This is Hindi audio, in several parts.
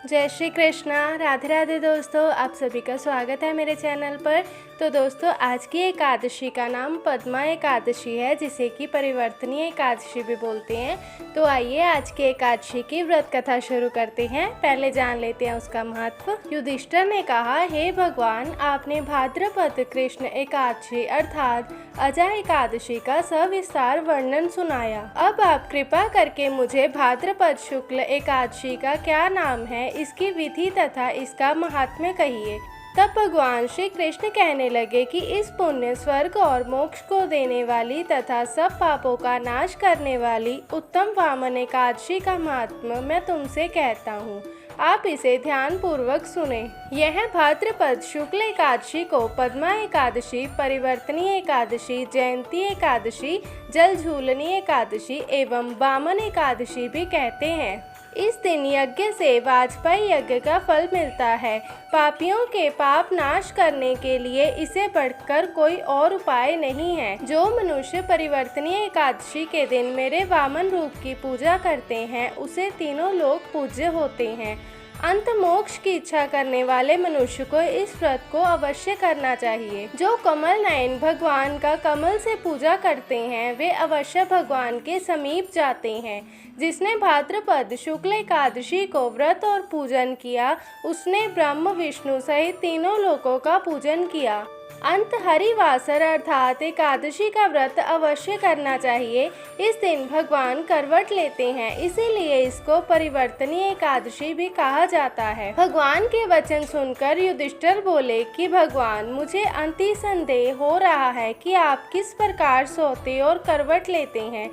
जय श्री कृष्णा। राधे राधे दोस्तों, आप सभी का स्वागत है मेरे चैनल पर। तो दोस्तों, आज की एकादशी का नाम पद्मा एकादशी है, जिसे कि परिवर्तनीय एकादशी भी बोलते हैं। तो आइए आज की एकादशी की व्रत कथा शुरू करते हैं। पहले जान लेते हैं उसका महत्व। युधिष्ठिर ने कहा, हे भगवान, आपने भाद्रपद कृष्ण एकादशी अर्थात अजा एकादशी का सविस्तार वर्णन सुनाया। अब आप कृपा करके मुझे भाद्रपद शुक्ल एकादशी का क्या नाम है, इसकी विधि तथा इसका महात्म्य कहिए। तब भगवान श्री कृष्ण कहने लगे कि इस पुण्य, स्वर्ग और मोक्ष को देने वाली तथा सब पापों का नाश करने वाली उत्तम वामन एकादशी का महात्म्य मैं तुमसे कहता हूँ। आप इसे ध्यान पूर्वक सुने। यह भाद्रपद शुक्ल एकादशी को पद्मा एकादशी, परिवर्तनीय एकादशी, जयंती एकादशी, जल झूलनी एकादशी एवं वामन एकादशी भी कहते हैं। इस दिन यज्ञ से वाजपेयी यज्ञ का फल मिलता है। पापियों के पाप नाश करने के लिए इसे बढ़कर कोई और उपाय नहीं है। जो मनुष्य परिवर्तनीय एकादशी के दिन मेरे वामन रूप की पूजा करते हैं, उसे तीनों लोग पूज्य होते हैं। अंत मोक्ष की इच्छा करने वाले मनुष्य को इस व्रत को अवश्य करना चाहिए। जो कमल नयन भगवान का कमल से पूजा करते हैं, वे अवश्य भगवान के समीप जाते हैं। जिसने भाद्रपद शुक्ल एकादशी को व्रत और पूजन किया, उसने ब्रह्म विष्णु सहित तीनों लोकों का पूजन किया। अंत हरिवासर अर्थात एकादशी का व्रत अवश्य करना चाहिए। इस दिन भगवान करवट लेते हैं, इसीलिए इसको परिवर्तनीय एकादशी भी कहा जाता है। भगवान के वचन सुनकर युधिष्ठिर बोले कि भगवान, मुझे अति संदेह हो रहा है कि आप किस प्रकार सोते और करवट लेते हैं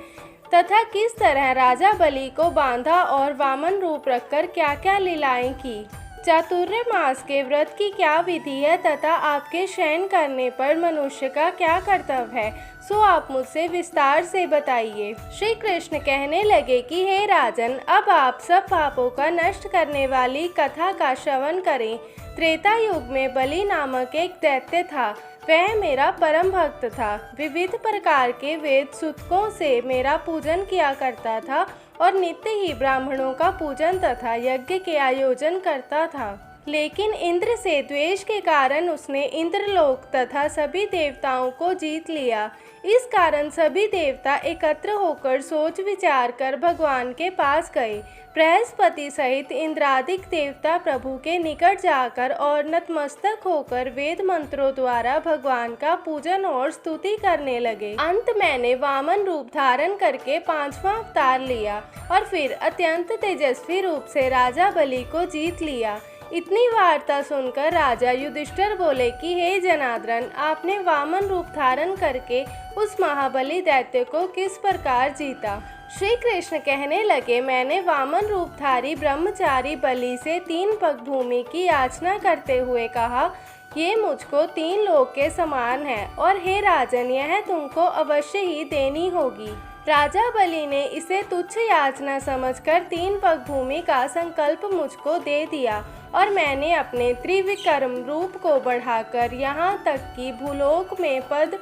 तथा किस तरह राजा बलि को बांधा और वामन रूप रखकर क्या क्या लीलाएं की। चातुर्मास के व्रत की क्या विधि है तथा आपके शयन करने पर मनुष्य का क्या कर्तव्य है, सो आप मुझसे विस्तार से बताइए। श्री कृष्ण कहने लगे कि हे राजन, अब आप सब पापों का नष्ट करने वाली कथा का श्रवण करें। त्रेता युग में बलि नामक एक दैत्य था। वह मेरा परम भक्त था। विविध प्रकार के वेद सूतकों से मेरा पूजन किया करता था और नित्य ही ब्राह्मणों का पूजन तथा यज्ञ के आयोजन करता था। लेकिन इंद्र से द्वेष के कारण उसने इंद्रलोक तथा सभी देवताओं को जीत लिया। इस कारण सभी देवता एकत्र होकर सोच विचार कर भगवान के पास गए। बृहस्पति सहित इंद्रादिक देवता प्रभु के निकट जाकर और नतमस्तक होकर वेद मंत्रों द्वारा भगवान का पूजन और स्तुति करने लगे। अंत मैंने वामन रूप धारण करके 5वां अवतार लिया और फिर अत्यंत तेजस्वी रूप से राजा बलि को जीत लिया। इतनी वार्ता सुनकर राजा युधिष्ठिर बोले कि हे जनार्दन, आपने वामन रूप धारण करके उस महाबली दैत्य को किस प्रकार जीता। श्री कृष्ण कहने लगे, मैंने वामन रूपधारी ब्रह्मचारी बलि से 3 पग भूमि की याचना करते हुए कहा, ये मुझको 3 लोक के समान है और हे राजन, यह तुमको अवश्य ही देनी होगी। राजा बलि ने इसे तुच्छ याचना समझकर 3 पग भूमि का संकल्प मुझको दे दिया और मैंने अपने त्रिविक्रम रूप को बढ़ाकर यहाँ तक कि भूलोक में पद,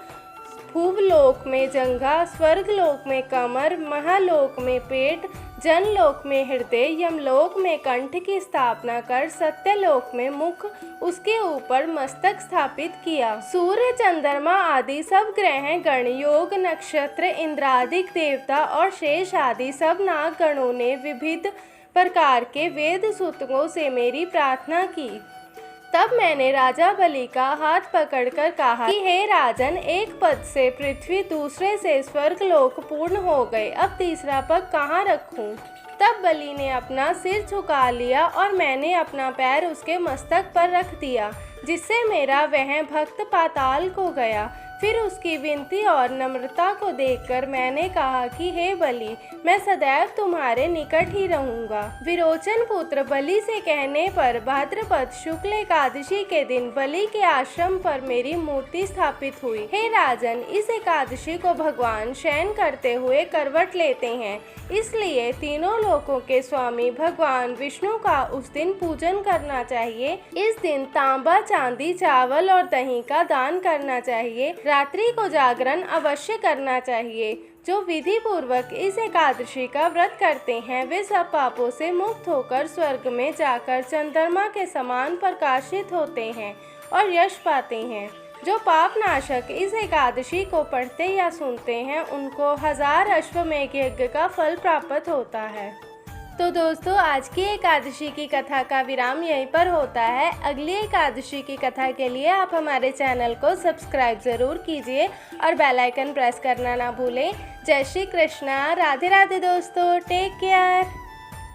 भूवलोक में जंघा, स्वर्गलोक में कमर, महालोक में पेट, जनलोक में हृदय, यमलोक में कंठ की स्थापना कर सत्यलोक में मुख, उसके ऊपर मस्तक स्थापित किया। सूर्य, चंद्रमा आदि सब ग्रह गण, योग, नक्षत्र, इंद्रादिक देवता और शेष आदि सब नाग गणों ने विविध प्रकार के वेद सूतकों से मेरी प्रार्थना की। तब मैंने राजा बलि का हाथ पकड़कर कहा कि हे राजन, एक पद से पृथ्वी, दूसरे से स्वर्गलोक पूर्ण हो गए, अब तीसरा पग कहाँ रखूं? तब बलि ने अपना सिर झुका लिया और मैंने अपना पैर उसके मस्तक पर रख दिया, जिससे मेरा वह भक्त पाताल को गया। फिर उसकी विनती और नम्रता को देखकर मैंने कहा कि हे बलि, मैं सदैव तुम्हारे निकट ही रहूंगा। विरोचन पुत्र बलि से कहने पर भाद्रपद शुक्ल एकादशी के दिन बलि के आश्रम पर मेरी मूर्ति स्थापित हुई। हे राजन, इस एकादशी को भगवान शयन करते हुए करवट लेते हैं, इसलिए तीनों लोकों के स्वामी भगवान विष्णु का उस दिन पूजन करना चाहिए। इस दिन तांबा, चांदी, चावल और दही का दान करना चाहिए। रात्रि को जागरण अवश्य करना चाहिए। जो विधि पूर्वक इस एकादशी का व्रत करते हैं वे सब पापों से मुक्त होकर स्वर्ग में जाकर चंद्रमा के समान प्रकाशित होते हैं और यश पाते हैं। जो पाप नाशक इस एकादशी को पढ़ते या सुनते हैं उनको 1000 अश्वमेघ यज्ञ का फल प्राप्त होता है। तो दोस्तों, आज की एकादशी की कथा का विराम यहीं पर होता है। अगली एकादशी की कथा के लिए आप हमारे चैनल को सब्सक्राइब ज़रूर कीजिए और बेल आइकन प्रेस करना ना भूलें। जय श्री कृष्णा। राधे राधे दोस्तों, टेक केयर।